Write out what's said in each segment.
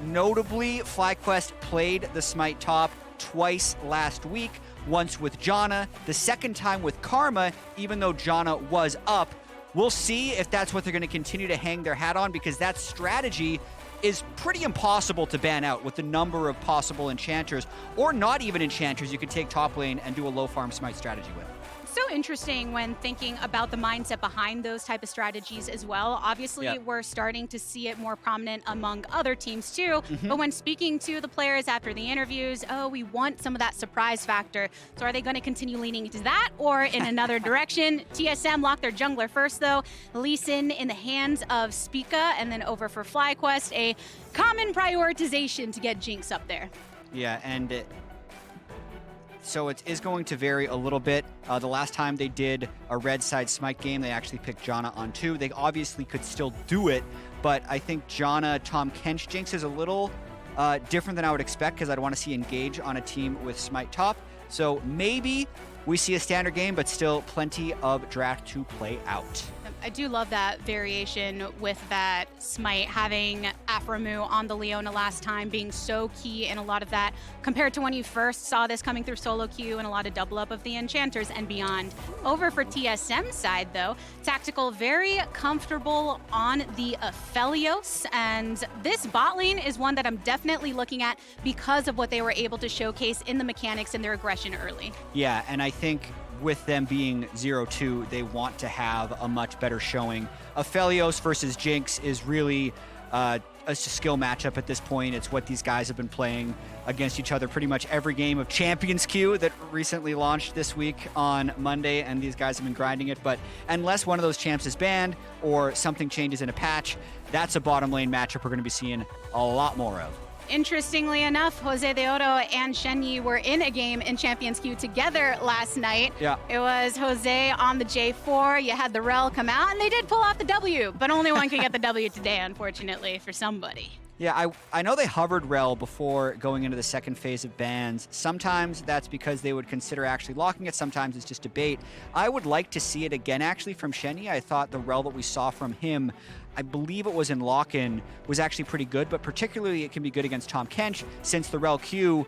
Notably, FlyQuest played the Smite top twice last week, once with Janna, the second time with Karma, even though Janna was up. We'll see if that's what they're going to continue to hang their hat on, because that strategy is pretty impossible to ban out with the number of possible enchanters, or not even enchanters you could take top lane and do a low farm Smite strategy with. So interesting when thinking about the mindset behind those type of strategies as well. Obviously, we're starting to see it more prominent among other teams too. But when speaking to the players after the interviews, we want some of that surprise factor. So are they going to continue leaning into that or in another direction? TSM locked their jungler first though. Lee Sin in the hands of Spica, and then over for FlyQuest, a common prioritization to get Jinx up there. Yeah, and so it is going to vary a little bit. The last time they did a red side Smite game, they actually picked Janna on 2. They obviously could still do it, but I think Janna, Tahm, Kench, Jinx is a little different than I would expect, because I'd want to see engage on a team with Smite top. So maybe we see a standard game, but still plenty of draft to play out. I do love that variation with that Smite, having Aphromoo on the Leona last time being so key in a lot of that, compared to when you first saw this coming through solo queue and a lot of double up of the enchanters and beyond. Over for TSM side though, Tactical very comfortable on the Aphelios, and this bot lane is one that I'm definitely looking at because of what they were able to showcase in the mechanics and their aggression early. Yeah, and I think with them being 0-2, they want to have a much better showing. Aphelios versus Jinx is really a skill matchup at this point. It's what these guys have been playing against each other pretty much every game of Champions Queue that recently launched this week on Monday, and these guys have been grinding it. But unless one of those champs is banned or something changes in a patch, that's a bottom lane matchup we're going to be seeing a lot more of. Interestingly enough, JoseDeodo and Shenyi were in a game in Champions Queue together last night. Yeah. It was Jose on the J4, you had the Rel come out, and they did pull off the W, but only one could get the W today, unfortunately, for somebody. Yeah, I know they hovered Rel before going into the second phase of bans. Sometimes that's because they would consider actually locking it. Sometimes it's just debate. I would like to see it again, actually, from Shenyi. I thought the Rel that we saw from him, I believe it was in lock-in, was actually pretty good, but particularly it can be good against Tahm Kench, since the Rel Q,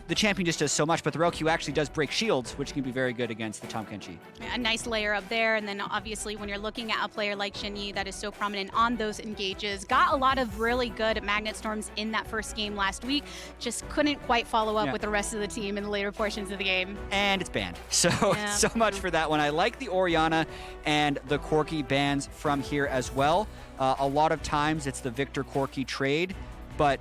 the champion just does so much, but the Rel Q actually does break shields, which can be very good against the Tahm Kenchi. A nice layer up there, and then obviously when you're looking at a player like Shenyi that is so prominent on those engages, got a lot of really good Magnet Storms in that first game last week, just couldn't quite follow up with the rest of the team in the later portions of the game. And it's banned, so so much for that one. I like the Orianna and the Corki bans from here as well. A lot of times it's the Viktor Corki trade, but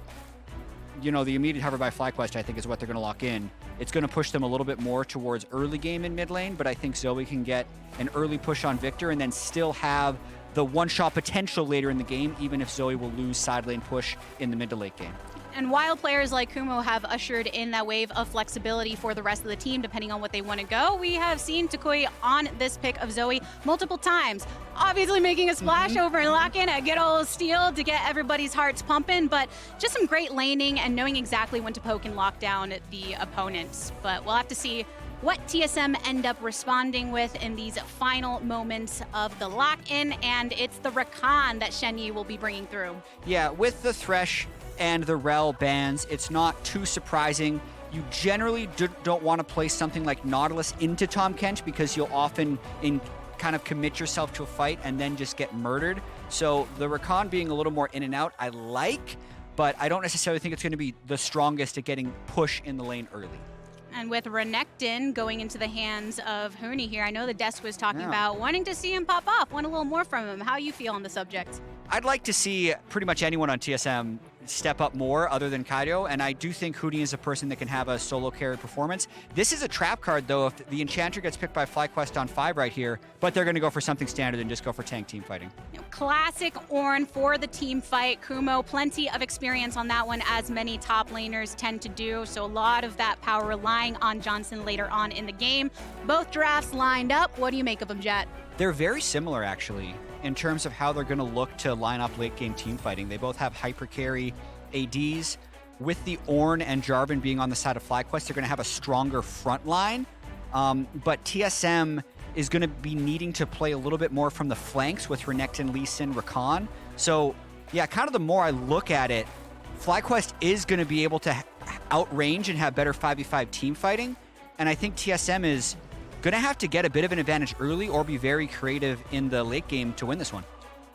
you know, the immediate hover by FlyQuest, I think, is what they're going to lock in. It's going to push them a little bit more towards early game in mid lane, but I think Zoe can get an early push on Viktor and then still have the one-shot potential later in the game, even if Zoe will lose side lane push in the mid to late game. And while players like Kumo have ushered in that wave of flexibility for the rest of the team, depending on what they want to go, we have seen toucouille on this pick of Zoe multiple times. Obviously making a splash over in lock-in, a good old steal to get everybody's hearts pumping, but just some great laning and knowing exactly when to poke and lock down the opponents. But we'll have to see what TSM end up responding with in these final moments of the lock-in, and it's the Rakan that Shenyi will be bringing through. Yeah, with the Thresh and the Rel bans, it's not too surprising. You generally don't want to place something like Nautilus into Tahm Kench because you'll often kind of commit yourself to a fight and then just get murdered. So the Rakan being a little more in and out, I like, but I don't necessarily think it's going to be the strongest at getting push in the lane early. And with Renekton going into the hands of Huni here, I know the desk was talking about wanting to see him pop off, want a little more from him. How you feel on the subject? I'd like to see pretty much anyone on TSM step up more other than Keaiduo, and I do think Huni is a person that can have a solo carry performance. This is a trap card, though, if the Enchanter gets picked by FlyQuest on 5 right here, but they're going to go for something standard and just go for tank team fighting. Classic Ornn for the team fight. Kumo, plenty of experience on that one, as many top laners tend to do, so a lot of that power relying on Johnsun later on in the game. Both drafts lined up. What do you make of them, Jatt? They're very similar, actually, in terms of how they're going to look to line up late game team fighting. They both have hyper carry ADs. With the Ornn and Jarvan being on the side of FlyQuest, they're going to have a stronger front line. But TSM is going to be needing to play a little bit more from the flanks with Renekton, Lee Sin, Rakan. So, yeah, kind of the more I look at it, FlyQuest is going to be able to outrange and have better 5v5 team fighting, and I think TSM is going to have to get a bit of an advantage early or be very creative in the late game to win this one.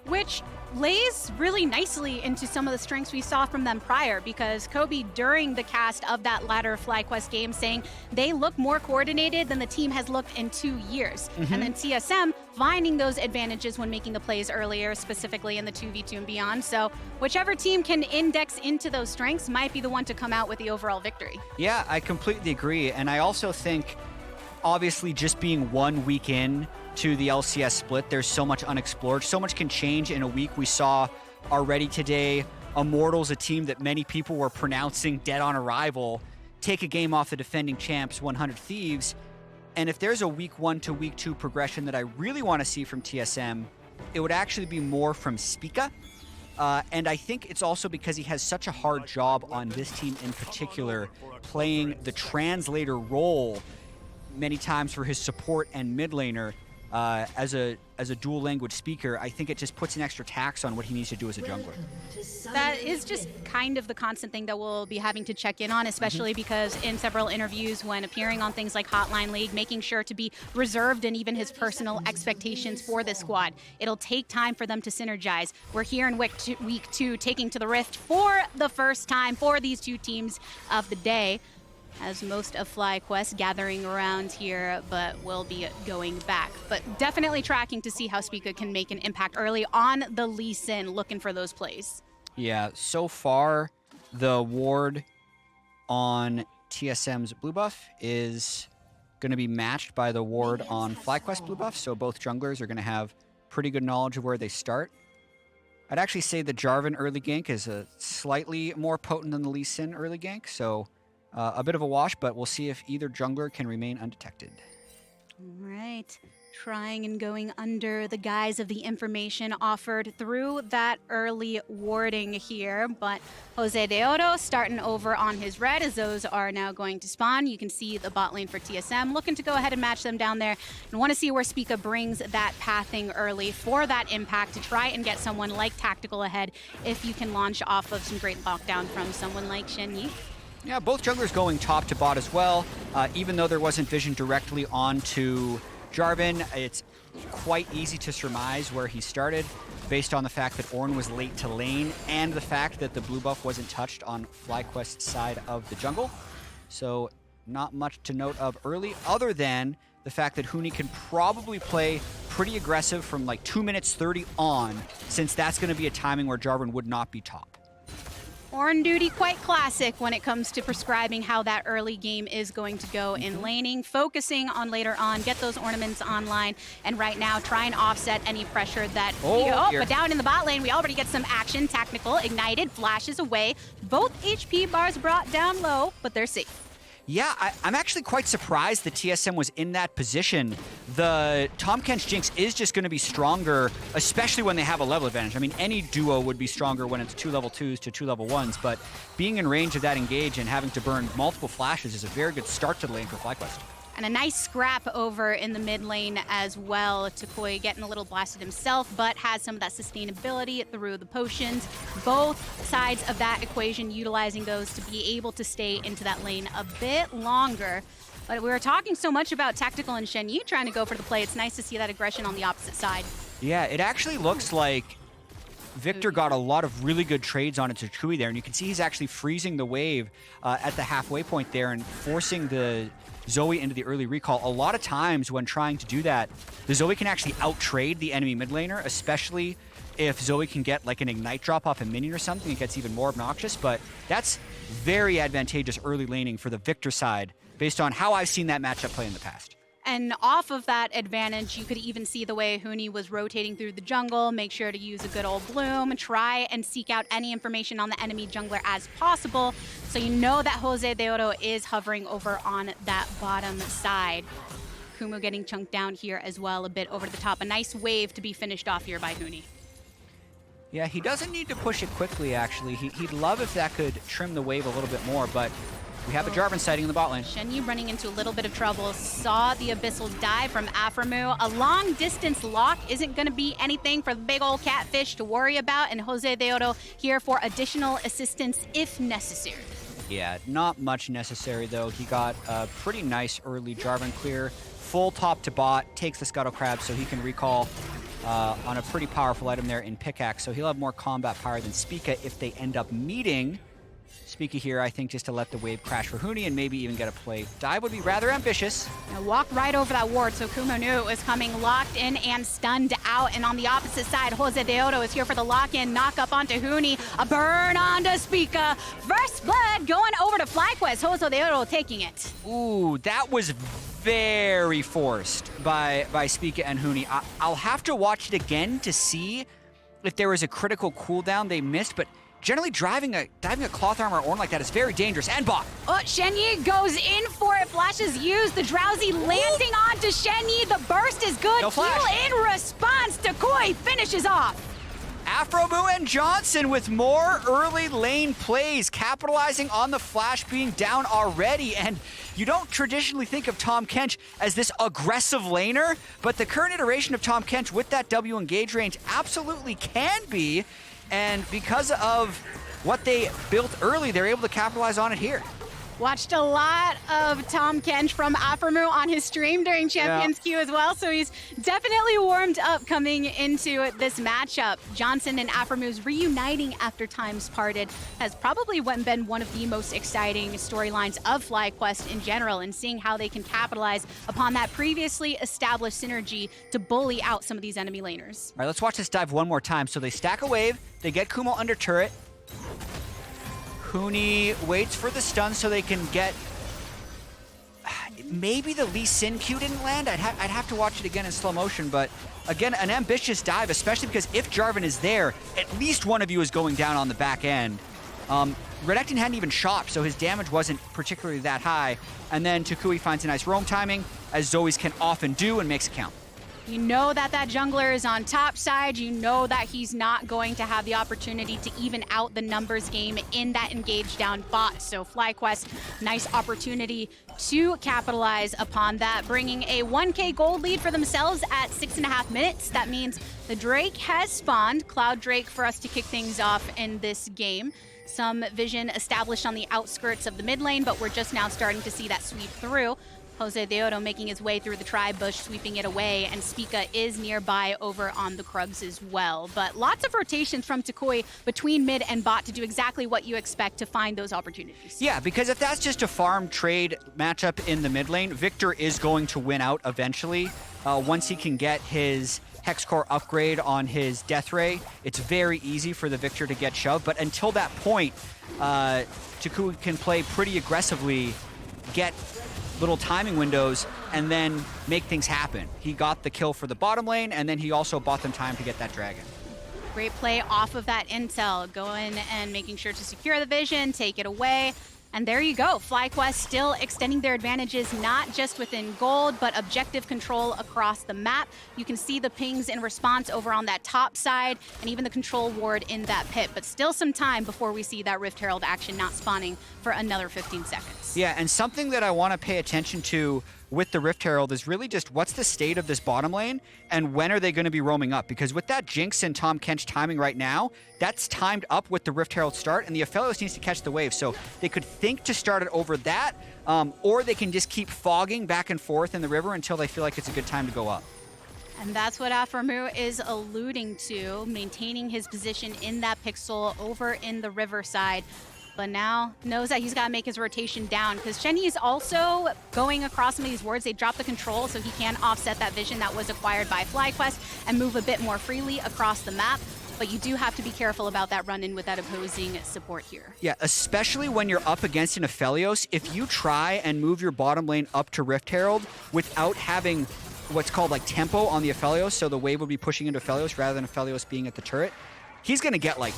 Which lays really nicely into some of the strengths we saw from them prior, because Kobe, during the cast of that latter FlyQuest game, saying they look more coordinated than the team has looked in 2 years. And then TSM finding those advantages when making the plays earlier, specifically in the 2v2 and beyond. So whichever team can index into those strengths might be the one to come out with the overall victory. Yeah, I completely agree. And I also think, obviously, just being 1 week in to the LCS split, there's so much unexplored. So much can change in a week. We saw already today, Immortals, a team that many people were pronouncing dead on arrival, take a game off the defending champs, 100 Thieves. And if there's a week 1 to week 2 progression that I really want to see from TSM, it would actually be more from Spica. And I think it's also because he has such a hard job on this team in particular, playing the translator role many times for his support and mid laner. As a dual language speaker, I think it just puts an extra tax on what he needs to do as a jungler. That is just kind of the constant thing that we'll be having to check in on, especially because in several interviews when appearing on things like Hotline League, making sure to be reserved in even his personal expectations for this squad. It'll take time for them to synergize. We're here in week 2 taking to the Rift for the first time for these 2 teams of the day, as most of FlyQuest gathering around here, but will be going back. But definitely tracking to see how Spica can make an impact early on the Lee Sin, looking for those plays. Yeah, so far, the ward on TSM's blue buff is going to be matched by the ward on FlyQuest blue buff, so both junglers are going to have pretty good knowledge of where they start. I'd actually say the Jarvan early gank is slightly more potent than the Lee Sin early gank, so a bit of a wash, but we'll see if either jungler can remain undetected. All right. Trying and going under the guise of the information offered through that early warding here, but JoseDeodo starting over on his red as those are now going to spawn. You can see the bot lane for TSM looking to go ahead and match them down there, and want to see where Spica brings that pathing early for that impact to try and get someone like Tactical ahead if you can launch off of some great lockdown from someone like Shenyi. Yeah, both junglers going top to bot as well. Even though there wasn't vision directly onto Jarvan, it's quite easy to surmise where he started based on the fact that Ornn was late to lane and the fact that the blue buff wasn't touched on FlyQuest's side of the jungle. So not much to note of early, other than the fact that Huni can probably play pretty aggressive from like 2 minutes 30 on, since that's going to be a timing where Jarvan would not be top. Ornn duty quite classic when it comes to prescribing how that early game is going to go in laning, focusing on later on, get those ornaments online, and right now try and offset any pressure that but down in the bot lane, we already get some action. Tactical, ignited, flashes away. Both HP bars brought down low, but they're safe. Yeah, I'm actually quite surprised that TSM was in that position. The Tahm Kench Jinx is just going to be stronger, especially when they have a level advantage. I mean, any duo would be stronger when it's 2 level 2s to 2 level 1s, but being in range of that engage and having to burn multiple flashes is a very good start to the lane for FlyQuest. And a nice scrap over in the mid lane as well. toucouille getting a little blasted himself, but has some of that sustainability through the potions. Both sides of that equation utilizing those to be able to stay into that lane a bit longer. But we were talking so much about Tactical and Shenyi trying to go for the play. It's nice to see that aggression on the opposite side. Yeah, it actually looks like Viktor got a lot of really good trades on toucouille there, and you can see he's actually freezing the wave at the halfway point there and forcing the Zoe into the early recall. A lot of times when trying to do that, the Zoe can actually out-trade the enemy mid laner, especially if Zoe can get like an ignite drop off a minion or something. It gets even more obnoxious, but that's very advantageous early laning for the Viktor side based on how I've seen that matchup play in the past. And off of that advantage, you could even see the way Huni was rotating through the jungle, make sure to use a good old bloom, try and seek out any information on the enemy jungler as possible. So you know that JoseDeodo is hovering over on that bottom side. Kumo getting chunked down here as well, a bit over the top. A nice wave to be finished off here by Huni. Yeah, he doesn't need to push it quickly, actually. He'd love if that could trim the wave a little bit more, but We have a Jarvan sighting in the bot lane. Shenyi running into a little bit of trouble. Saw the Abyssal dive from Aphromoo. A long distance lock isn't going to be anything for the big old catfish to worry about, and JoseDeodo here for additional assistance if necessary. Yeah, not much necessary though. He got a pretty nice early Jarvan clear. Full top to bot, takes the Scuttle Crab so he can recall on a pretty powerful item there in Pickaxe. So he'll have more combat power than Spica if they end up meeting. Spica here, I think, just to let the wave crash for Huni and maybe even get a play. Dive would be rather ambitious. Now walked right over that ward, so Kumo knew it was coming, locked in and stunned out. And on the opposite side, JoseDeodo is here for the lock-in, knock up onto Huni, a burn onto Spica. First blood going over to FlyQuest, JoseDeodo taking it. Ooh, that was very forced by Spica and Huni. I'll have to watch it again to see if there was a critical cooldown they missed, but generally diving a cloth armor Ornn like that is very dangerous. And bot. Oh, Shenyi goes in for it. Flash is used. The Drowsy landing onto Shenyi. The burst is good. No flash. Heal in response. toucouille finishes off. Aphromoo and Johnsun with more early lane plays, capitalizing on the flash being down already. And you don't traditionally think of Tahm Kench as this aggressive laner, but the current iteration of Tahm Kench with that W engage range absolutely can be. And because of what they built early, they're able to capitalize on it here. Watched a lot of Tahm Kench from Aphromoo on his stream during Champions Queue as well, so he's definitely warmed up coming into this matchup. Johnsun and Aphromoo's reuniting after times parted has probably been one of the most exciting storylines of FlyQuest in general, and seeing how they can capitalize upon that previously established synergy to bully out some of these enemy laners. All right, let's watch this dive one more time. So they stack a wave, they get Kumo under turret. Huni waits for the stun so they can get... Maybe the Lee Sin Q didn't land. I'd have to watch it again in slow motion, but again, an ambitious dive, especially because if Jarvan is there, at least one of you is going down on the back end. Renekton hadn't even shopped, so his damage wasn't particularly that high. And then toucouille finds a nice roam timing, as Zoe's can often do, and makes it count. You know that jungler is on top side. You know that he's not going to have the opportunity to even out the numbers game in that engaged down bot. So FlyQuest, nice opportunity to capitalize upon that, bringing a 1K gold lead for themselves at 6.5 minutes. That means the Drake has spawned, Cloud Drake, for us to kick things off in this game. Some vision established on the outskirts of the mid lane, but we're just now starting to see that sweep through. JoseDeodo making his way through the tribe bush, sweeping it away, and Spica is nearby over on the Krugs as well. But lots of rotations from toucouille between mid and bot to do exactly what you expect to find those opportunities. Yeah, because if that's just a farm trade matchup in the mid lane, Viktor is going to win out eventually. Once he can get his Hexcore upgrade on his Death Ray, it's very easy for the Viktor to get shoved. But until that point, toucouille can play pretty aggressively, get little timing windows, and then make things happen. He got the kill for the bottom lane, and then he also bought them time to get that dragon. Great play off of that intel, going and making sure to secure the vision, take it away. And there you go, FlyQuest still extending their advantages, not just within gold, but objective control across the map. You can see the pings in response over on that top side, and even the control ward in that pit. But still some time before we see that Rift Herald action not spawning for another 15 seconds. Yeah, and something that I want to pay attention to with the Rift Herald is really just what's the state of this bottom lane and when are they going to be roaming up? Because with that Jinx and Tahm Kench timing right now, that's timed up with the Rift Herald start, and the Aphelios needs to catch the wave. So they could think to start it over that, or they can just keep fogging back and forth in the river until they feel like it's a good time to go up. And that's what Aphromoo is alluding to, maintaining his position in that pixel over in the riverside. But now knows that he's got to make his rotation down, because Shenyi is also going across some of these wards. They drop the control so he can offset that vision that was acquired by FlyQuest and move a bit more freely across the map. But you do have to be careful about that run-in with that opposing support here. Yeah, especially when you're up against an Aphelios. If you try and move your bottom lane up to Rift Herald without having what's called like tempo on the Aphelios, so the wave would be pushing into Aphelios rather than Aphelios being at the turret, he's going to get like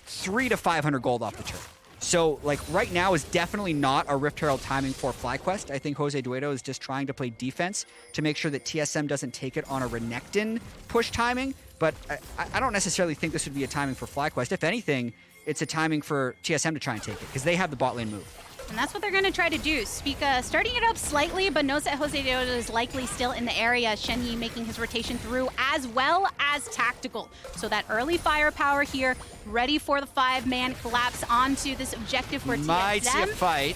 300 to 500 gold off the turret. So, like, right now is definitely not a Rift Herald timing for FlyQuest. I think JoseDeodo is just trying to play defense to make sure that TSM doesn't take it on a Renekton push timing. But I don't necessarily think this would be a timing for FlyQuest. If anything, it's a timing for TSM to try and take it, because they have the bot lane move. And that's what they're going to try to do. Spica starting it up slightly, but knows that JoseDeodo is likely still in the area. Shenyi making his rotation through, as well as tactical. So that early firepower here, ready for the 5-man collapse onto this objective for TSM. Might see a fight.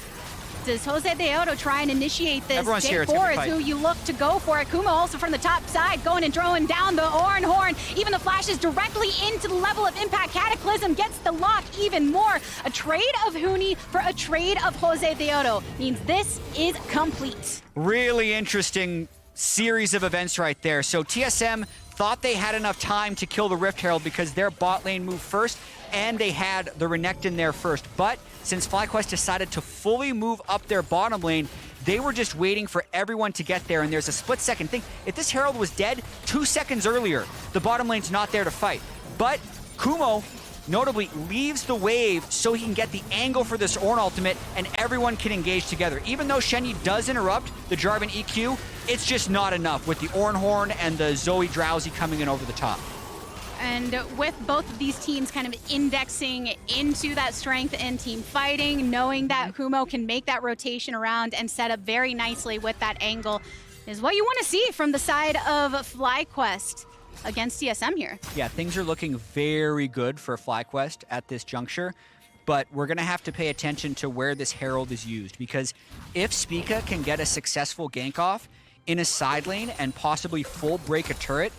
Does JoseDeodo try and initiate this? Everyone's Big here. Four is who you look to go for it. Kumo also from the top side, going and throwing down the Ornn horn. Even the flashes directly into the level of impact. Cataclysm gets the lock even more. A trade of Huni for a trade of JoseDeodo means this is complete. Really interesting series of events right there. So TSM thought they had enough time to kill the Rift Herald because their bot lane moved first, and they had the Renekton there first. But since FlyQuest decided to fully move up their bottom lane, they were just waiting for everyone to get there, and there's a split-second thing. If this Herald was dead 2 seconds earlier, the bottom lane's not there to fight. But Kumo, notably, leaves the wave so he can get the angle for this Ornn ultimate, and everyone can engage together. Even though Shenyi does interrupt the Jarvan EQ, it's just not enough with the Ornn horn and the Zoe Drowsy coming in over the top. And with both of these teams kind of indexing into that strength in team fighting, knowing that Kumo can make that rotation around and set up very nicely with that angle is what you want to see from the side of FlyQuest against TSM here. Yeah, things are looking very good for FlyQuest at this juncture, but we're going to have to pay attention to where this Herald is used, because if Spica can get a successful gank off in a side lane and possibly full break a turret,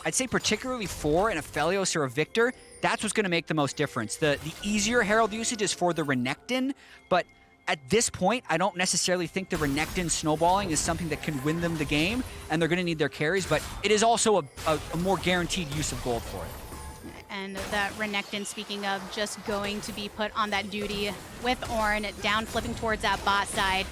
I'd say particularly for an Aphelios or a Viktor, that's what's going to make the most difference. The easier Herald usage is for the Renekton, but at this point, I don't necessarily think the Renekton snowballing is something that can win them the game, and they're going to need their carries, but it is also a more guaranteed use of gold for it. And that Renekton, speaking of, just going to be put on that duty with Ornn, down flipping towards that bot side,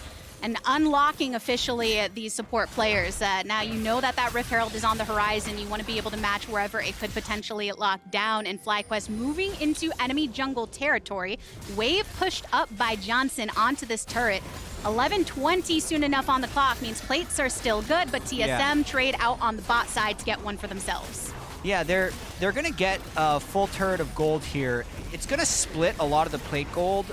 and unlocking officially these support players. Now you know that that Rift Herald is on the horizon. You want to be able to match wherever it could potentially lock down. And FlyQuest moving into enemy jungle territory. Wave pushed up by Johnsun onto this turret. 11:20 soon enough on the clock means plates are still good, but TSM trade out on the bot side to get one for themselves. Yeah, they're going to get a full turret of gold here. It's going to split a lot of the plate gold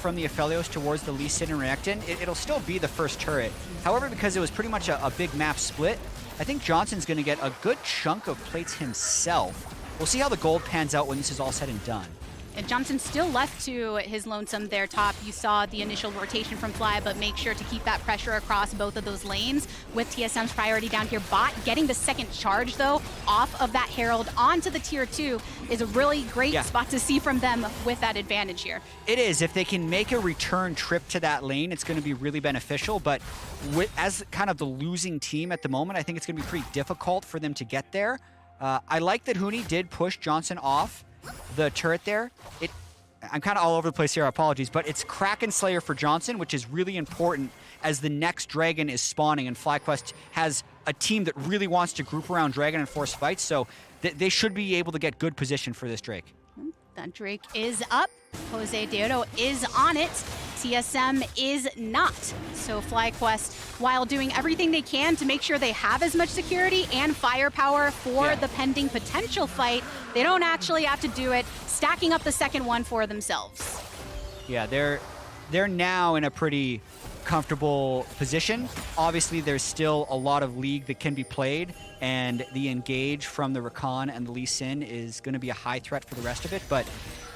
from the Aphelios towards the Lee Sin and Renekton. It'll still be the first turret. However, because it was pretty much a big map split, I think Johnsun's going to get a good chunk of plates himself. We'll see how the gold pans out when this is all said and done. And Johnsun still left to his lonesome there top. You saw the initial rotation from Fly, but make sure to keep that pressure across both of those lanes with TSM's priority down here. Bot getting the second charge, though, off of that Herald onto the tier 2 is a really great spot to see from them with that advantage here. It is. If they can make a return trip to that lane, it's going to be really beneficial. But as kind of the losing team at the moment, I think it's going to be pretty difficult for them to get there. I like that Huni did push Johnsun off the turret there. I'm kind of all over the place here, apologies, but it's Kraken Slayer for Johnsun, which is really important as the next Dragon is spawning, and FlyQuest has a team that really wants to group around Dragon and force fights, so they should be able to get good position for this Drake. That Drake is up. JoseDeodo is on it. TSM is not. So FlyQuest, while doing everything they can to make sure they have as much security and firepower for the pending potential fight, they don't actually have to do it, stacking up the second one for themselves. Yeah, they're now in a pretty comfortable position. Obviously, there's still a lot of League that can be played, and the engage from the Rakan and the Lee Sin is going to be a high threat for the rest of it, but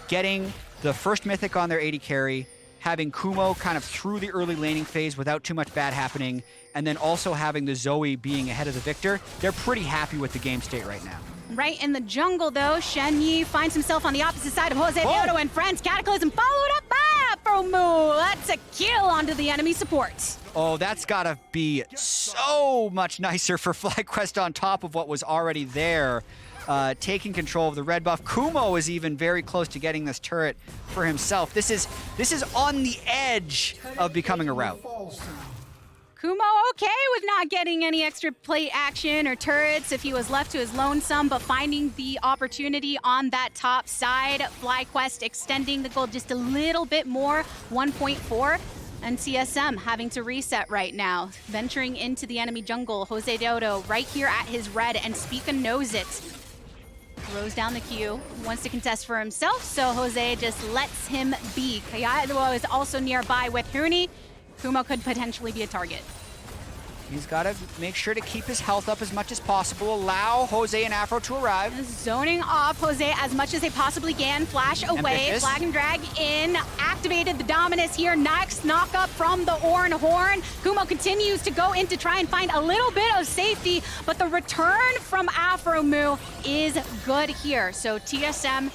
getting the first Mythic on their AD carry, having Kumo kind of through the early laning phase without too much bad happening, and then also having the Zoe being ahead of the Viktor, they're pretty happy with the game state right now. Right in the jungle, though, Shenyi finds himself on the opposite side of JoseDeodo and friends. Cataclysm followed up by Aphromoo. That's a kill onto the enemy support. Oh, that's got to be so much nicer for FlyQuest on top of what was already there. Taking control of the red buff. Kumo is even very close to getting this turret for himself. This is on the edge of becoming a rout. Kumo okay with not getting any extra plate action or turrets if he was left to his lonesome, but finding the opportunity on that top side. FlyQuest extending the goal just a little bit more, 1.4. And TSM having to reset right now. Venturing into the enemy jungle, JoseDeodo right here at his red, and Spica knows it. throws down the Q, wants to contest for himself, so Jose just lets him be. Keaiduo is also nearby with Huni. Kumo could potentially be a target. He's got to make sure to keep his health up as much as possible, allow Jose and Aphro to arrive. Zoning off Jose as much as they possibly can, flash away, Ambitious. flag and drag in, activated the dominus here, next knock up from the Ornn horn. Kumo continues to go in to try and find a little bit of safety, but the return from Aphromoo is good here. So TSM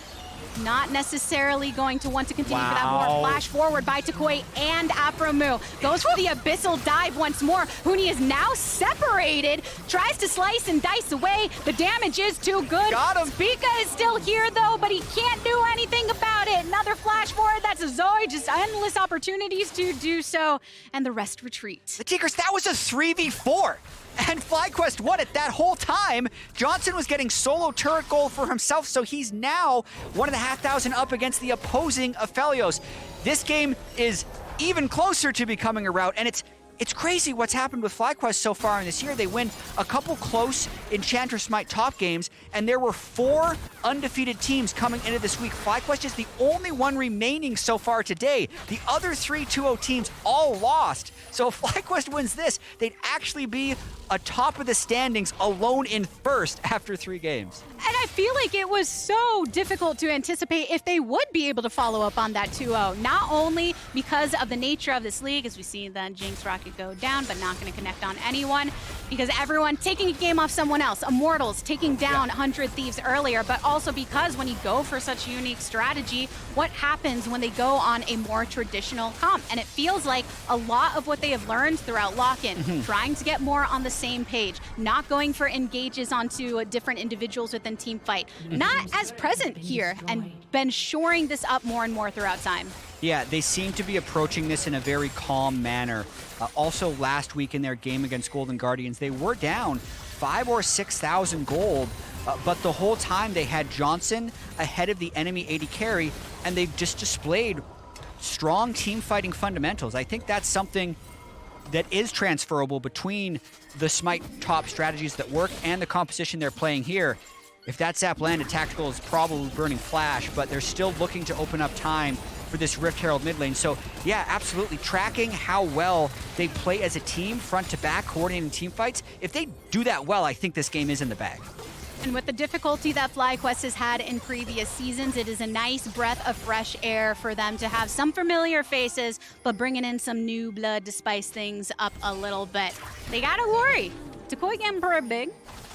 not necessarily going to want to continue for that more. Flash forward by toucouille and Aphromoo. Goes for the abyssal dive once more. Huni is now separated. Tries to slice and dice away. The damage is too good. Got him. Spica is still here though, but he can't do anything about it. Another flash forward. That's a Zoe. Just endless opportunities to do so. And the rest retreat. LeTigress, that was a 3v4. And FlyQuest won it that whole time. Johnsun was getting solo turret gold for himself, so he's now 1,500 up against the opposing Aphelios. This game is even closer to becoming a rout, and it's crazy what's happened with FlyQuest so far in this year. They win a couple close Enchantress Smite top games, and there were 4 undefeated teams coming into this week. FlyQuest is the only one remaining so far today. The other 3 2-0 teams all lost. So if FlyQuest wins this, they'd actually be atop of the standings alone in first after 3 games. And I feel like it was so difficult to anticipate if they would be able to follow up on that 2-0. Not only because of the nature of this league, as we see that Jinx rocket go down, but not going to connect on anyone, because everyone taking a game off someone else. Immortals taking down 100 Thieves earlier, but also because when you go for such a unique strategy, what happens when they go on a more traditional comp? And it feels like a lot of what they have learned throughout lock-in, trying to get more on the same page, not going for engages onto different individuals within team fight, not as present here, and been shoring this up more and more throughout time. Yeah, they seem to be approaching this in a very calm manner. Also, last week in their game against Golden Guardians, they were down 5,000 or 6,000 gold, but the whole time they had Johnsun ahead of the enemy AD carry, and they've just displayed strong team fighting fundamentals. I think that's something that is transferable between the Smite top strategies that work and the composition they're playing here. If that Zap landed, Tactical is probably burning Flash, but they're still looking to open up time for this Rift Herald mid lane. So yeah, absolutely tracking how well they play as a team, front to back, coordinating team fights. If they do that well, I think this game is in the bag. And with the difficulty that FlyQuest has had in previous seasons, it is a nice breath of fresh air for them to have some familiar faces, but bringing in some new blood to spice things up a little bit. They gotta worry. toucouille getting pretty big.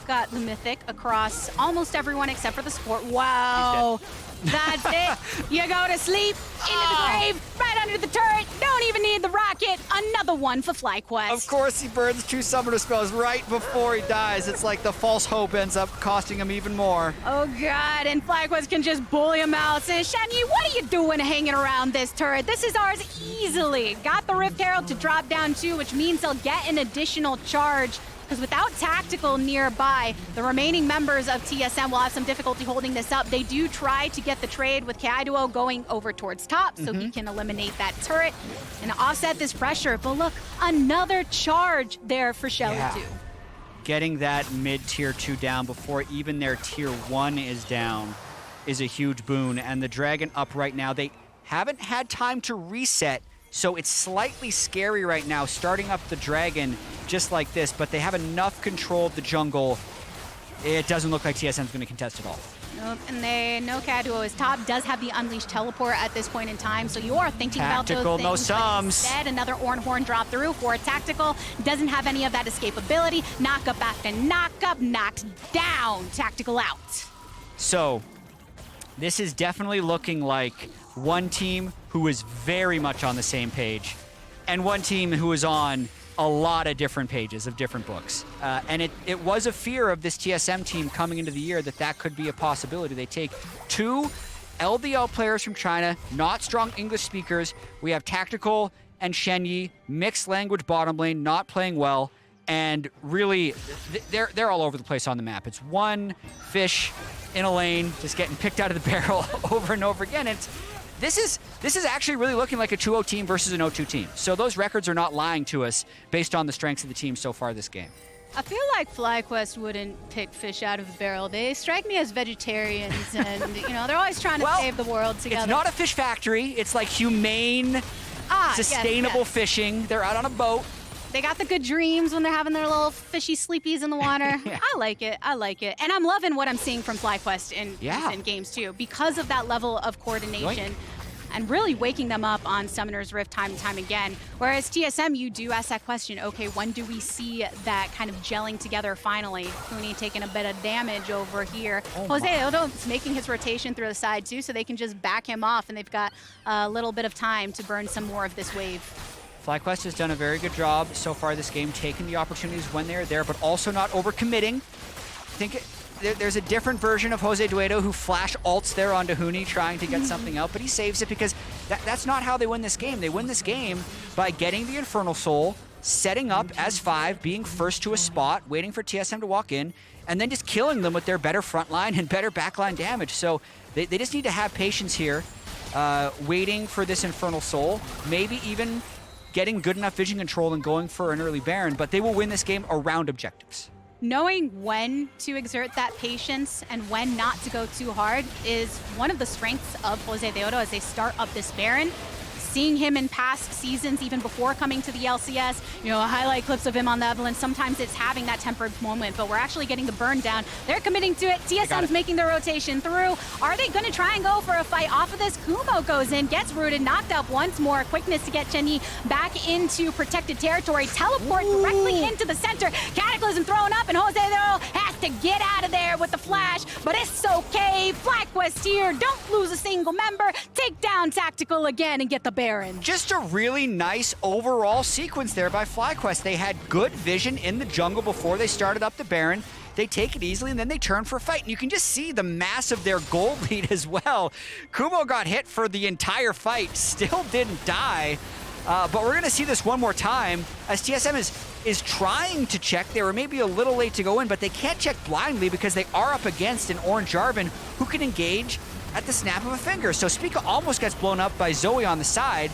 Got the Mythic across almost everyone except for the support. Wow. That's it. You go to sleep, into the grave, right under the turret. Don't even need the rocket. Another one for FlyQuest. Of course, he burns 2 summoner spells right before he dies. It's like the false hope ends up costing him even more. Oh God, and FlyQuest can just bully him out. Says, Shenyi, what are you doing hanging around this turret? This is ours easily. Got the Rift Herald to drop down too, which means they'll get an additional charge. Because without Tactical nearby, the remaining members of TSM will have some difficulty holding this up. They do try to get the trade with Keaiduo going over towards top so he can eliminate that turret and offset this pressure. But look, another charge there for Shelly too. Getting that mid-tier 2 down before even their tier 1 is down is a huge boon. And the Dragon up right now, they haven't had time to reset. So it's slightly scary right now, starting up the Dragon just like this, but they have enough control of the jungle. It doesn't look like TSM's going to contest at all. Nope, and they know Keaiduo is top, does have the Unleashed teleport at this point in time, so you are thinking Tactical, about those things. no sums. Instead, another Ornn horn drop through for a Tactical. Doesn't have any of that escapability. Knock up after knock up, knocked down. Tactical out. So this is definitely looking like one team who is very much on the same page and one team who is on a lot of different pages of different books. And it was a fear of this TSM team coming into the year that could be a possibility. They take 2 LDL players from China, not strong English speakers. We have Tactical and Shenyi, mixed language bottom lane, not playing well. And really, they're all over the place on the map. It's one fish in a lane, just getting picked out of the barrel over and over again. This is actually really looking like a 2-0 team versus an 0-2 team. So those records are not lying to us based on the strengths of the team so far this game. I feel like FlyQuest wouldn't pick fish out of the barrel. They strike me as vegetarians, and you know they're always trying to save the world together. It's not a fish factory. It's like humane, sustainable fishing. They're out on a boat. They got the good dreams when they're having their little fishy sleepies in the water. Yeah. I like it. I like it. And I'm loving what I'm seeing from FlyQuest in recent games too, because of that level of coordination. Yoink. And really waking them up on Summoner's Rift time and time again. Whereas TSM, you do ask that question, okay, when do we see that kind of gelling together finally? Huni taking a bit of damage over here. JoseDeodo making his rotation through the side too, so they can just back him off, and they've got a little bit of time to burn some more of this wave. FlyQuest has done a very good job so far this game, taking the opportunities when they're there, but also not overcommitting. I think there's a different version of JoseDeodo who flash ults there onto Huni trying to get something out, but he saves it because that's not how they win this game. They win this game by getting the Infernal Soul, setting up as 5, being first to a spot, waiting for TSM to walk in, and then just killing them with their better front line and better backline damage. So they just need to have patience here, waiting for this Infernal Soul, maybe even getting good enough vision control and going for an early Baron, but they will win this game around objectives. Knowing when to exert that patience and when not to go too hard is one of the strengths of JoseDeodo as they start up this Baron. Seeing him in past seasons, even before coming to the LCS, you know, highlight clips of him on the Evelynn, sometimes it's having that tempered moment, but we're actually getting the burn down. They're committing to it. TSM's making their rotation through. Are they going to try and go for a fight off of this? Kumo goes in, gets rooted, knocked up once more. Quickness to get Shenyi back into protected territory. Teleport directly into the center. Cataclysm thrown up, and JoseDeodo has to get out of there with the flash, but it's okay. FlyQuest here. Don't lose a single member. Take down Tactical again and get the Baron. Just a really nice overall sequence there by FlyQuest. They had good vision in the jungle before they started up the Baron. They take it easily, and then they turn for a fight. And you can just see the mass of their gold lead as well. Kumo got hit for the entire fight, still didn't die. But we're going to see this one more time as TSM is trying to check. They were maybe a little late to go in, but they can't check blindly because they are up against an Ornn Jarvan who can engage at the snap of a finger. So Spica almost gets blown up by Zoe on the side.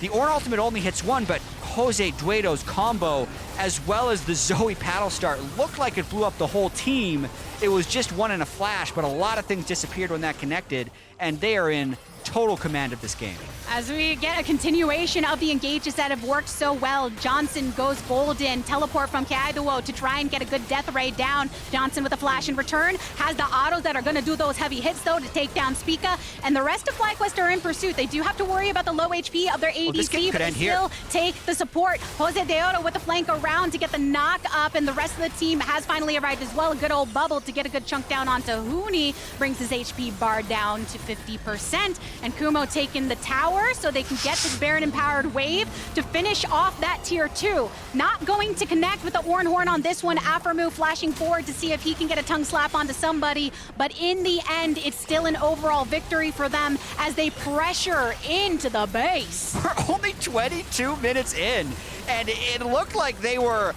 The Ornn ultimate only hits one, but JoseDeodo's combo, as well as the Zoe paddle start, looked like it blew up the whole team. It was just one in a flash, but a lot of things disappeared when that connected, and they are in total command of this game. As we get a continuation of the engages that have worked so well, Johnsun goes golden, teleport from Keaiduo to try and get a good death ray down. Johnsun with a flash in return, has the autos that are going to do those heavy hits though to take down Spica, and the rest of FlyQuest are in pursuit. They do have to worry about the low HP of their ADC, but they still take the support. JoseDeodo with the flank around to get the knock up, and the rest of the team has finally arrived as well. A good old bubble to get a good chunk down onto Huni, brings his HP bar down to 50%, and Kumo taking the tower so they can get this Baron-empowered wave to finish off that tier 2. Not going to connect with the Ornn Horn on this one. Aphromoo flashing forward to see if he can get a tongue slap onto somebody, but in the end, it's still an overall victory for them as they pressure into the base. We're only 22 minutes in, and it looked like they were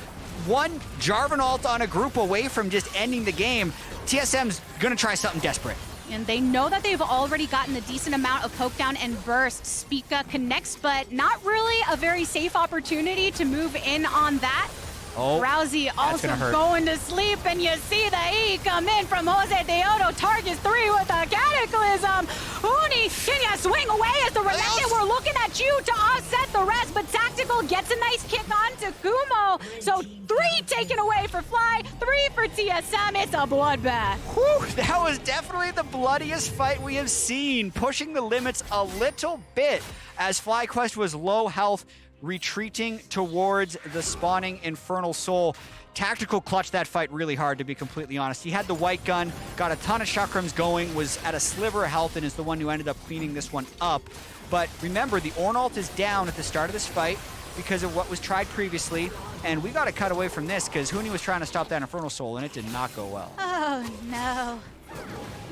one Jarvan ult on a group away from just ending the game. TSM's gonna try something desperate. And they know that they've already gotten a decent amount of poke down and burst. Spica connects, but not really a very safe opportunity to move in on that. Oh, Rousey also going to sleep, and you see the E come in from JoseDeodo. Targets 3 with a Cataclysm. Huni, can you swing away as the Renekton? We're looking at you to offset the rest, but Tactical gets a nice kick onto Kumo. So 3 taken away for Fly, 3 for TSM. It's a bloodbath. Whew, that was definitely the bloodiest fight we have seen, pushing the limits a little bit as FlyQuest was low health, retreating towards the spawning Infernal Soul. Tactical clutched that fight really hard, to be completely honest. He had the white gun, got a ton of chakrams going, was at a sliver of health, and is the one who ended up cleaning this one up. But remember, the Ornn ult is down at the start of this fight because of what was tried previously, and we got to cut away from this because Huni was trying to stop that Infernal Soul, and it did not go well. Oh no,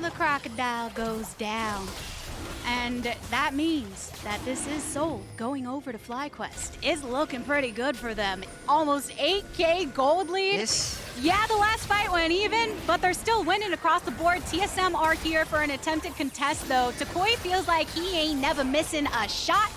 the crocodile goes down. And that means that this is Soul going over to FlyQuest. It's looking pretty good for them. Almost 8K gold lead. Yeah, the last fight went even, but they're still winning across the board. TSM are here for an attempted contest, though. toucouille feels like he ain't never missing a shot.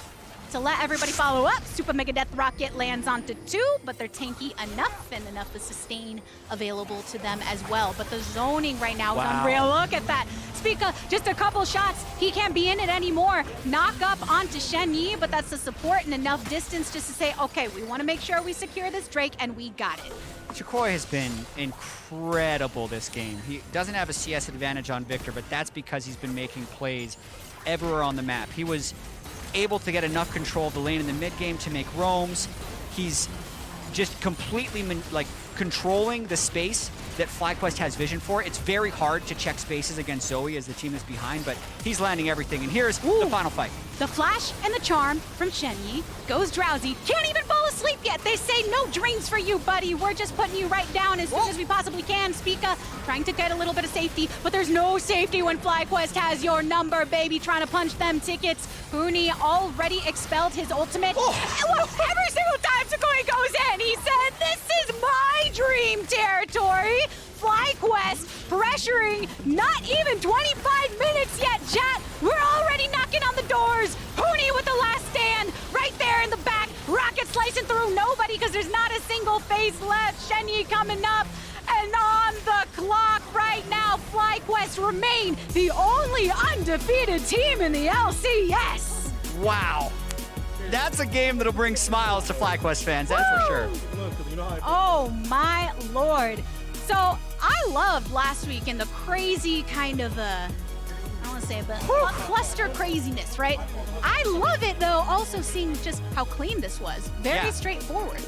to let everybody follow up. Super Mega Death Rocket lands onto 2, but they're tanky enough and enough to sustain available to them as well. But the zoning right now is unreal. Look at that. Spica, just a couple shots. He can't be in it anymore. Knock up onto Shenyi, but that's the support and enough distance just to say, okay, we want to make sure we secure this Drake, and we got it. toucouille has been incredible this game. He doesn't have a CS advantage on Viktor, but that's because he's been making plays everywhere on the map. He was able to get enough control of the lane in the mid game to make roams. He's just completely controlling the space that FlyQuest has vision for. It's very hard to check spaces against Zoe as the team is behind, but he's landing everything. And here's the final fight. The flash and the charm from Shenyi goes drowsy. Can't even fall asleep yet. They say no dreams for you, buddy. We're just putting you right down as soon as we possibly can. Spica trying to get a little bit of safety, but there's no safety when FlyQuest has your number, baby. Trying to punch them tickets. Huni already expelled his ultimate. Every single time toucouille goes in, he said, this is my dream territory. FlyQuest pressuring, not even 25 minutes yet, Jatt. We're already knocking on the doors. Huni with the last stand right there in the back. Rocket slicing through nobody because there's not a single phase left. Shenyi coming up. And on the clock right now, FlyQuest remain the only undefeated team in the LCS. Wow. That's a game that'll bring smiles to FlyQuest fans, that's for sure. Oh my lord. So I loved last week in the crazy kind of I don't want to say it, but cluster craziness, right? I love it though, also seeing just how clean this was. Very straightforward.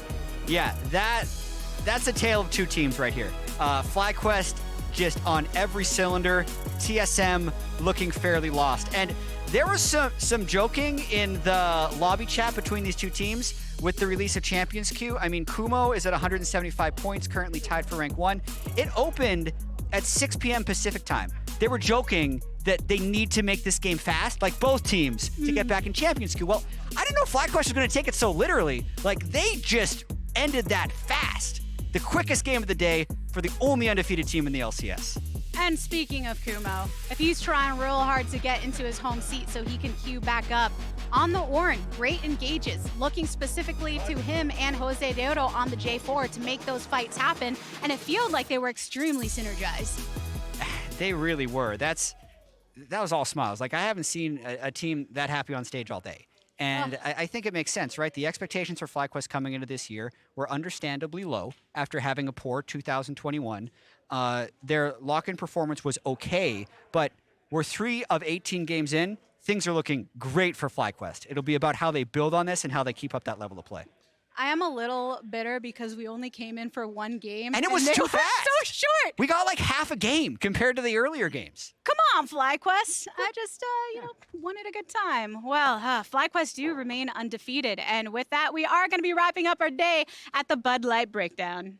Yeah, that's a tale of two teams right here. FlyQuest just on every cylinder, TSM looking fairly lost. And there was some joking in the lobby chat between these two teams with the release of Champions Queue. I mean, Kumo is at 175 points, currently tied for rank 1. It opened at 6 p.m. Pacific time. They were joking that they need to make this game fast, like both teams, to get back in Champions Queue. Well, I didn't know FlyQuest was going to take it so literally. Like, they just ended that fast. The quickest game of the day for the only undefeated team in the LCS. And speaking of Kumo, if he's trying real hard to get into his home seat so he can queue back up, on the Ornn, great engages, looking specifically to him and JoseDeodo on the J4 to make those fights happen, and it feels like they were extremely synergized. They really were. That was all smiles. Like, I haven't seen a team that happy on stage all day. And I think it makes sense, right? The expectations for FlyQuest coming into this year were understandably low after having a poor 2021. Their lock-in performance was okay, but we're 3 of 18 games in. Things are looking great for FlyQuest. It'll be about how they build on this and how they keep up that level of play. I am a little bitter because we only came in for 1 game. And it was too fast. So short. We got like half a game compared to the earlier games. Come on, FlyQuest. I just, wanted a good time. Well, FlyQuest do remain undefeated. And with that, we are going to be wrapping up our day at the Bud Light Breakdown.